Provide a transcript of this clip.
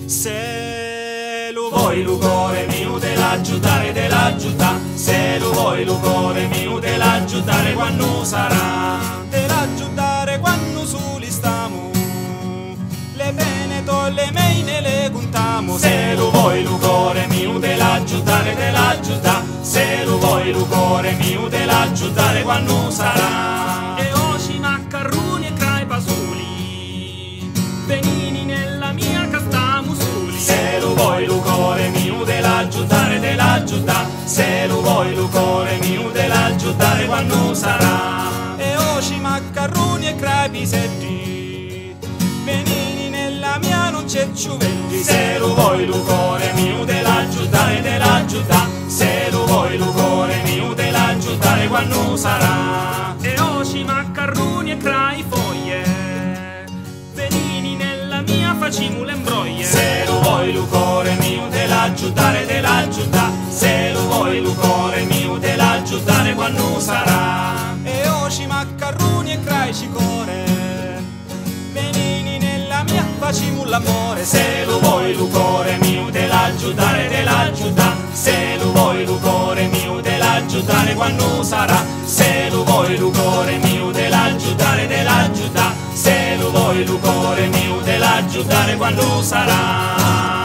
Se lo vuoi lu cuore mio dell'aggiutare dell'aggiuta, se lo vuoi lu cuore mio dell'aggiutare quando sarà, dell'aggiutare quando soli stiamo, le pene tolle meine le contiamo. Se lo vuoi lu cuore mio dell'aggiutare dell'aggiuta, se lo vuoi lu cuore mio dell'aggiutare quando sarà, e oggi maccaroni e craipa soli, benini nella mia castamu soli. Se lo vuoi lu cuore mio dell'aggiutare dell'aggiuta, se lo vuoi lu cuore mio dell'aggiutare quando sarà, e oggi maccaroni e craipi setti, benini nella mia non c'è ciuvetti. Se lo vuoi lu cuore mio dell'aggiutare dell'aggiuta, se lo vuoi lu cuore mio dell'aggiutare quando sarà, e oggi maccaroni e crai foglie, benini nella mia facimu l'embroglie. Se lo vuoi lu cuore mio dell'aggiutare dell'aggiuta, se lo vuoi lu cuore mio dell'aggiutare quando sarà, e oggi maccaroni e crai cicore, benini nella mia facimu l'amore. Se lo vuoi lu cuore mio dell'aggiutare dell'aggiuta, se lo vuoi lu cuore mio dell'aggiutare quando sarà, se lo vuoi lu cuore mio dell'aggiutare dell'aggiuta, se lo vuoi lu cuore mio dell'aggiutare quando sarà.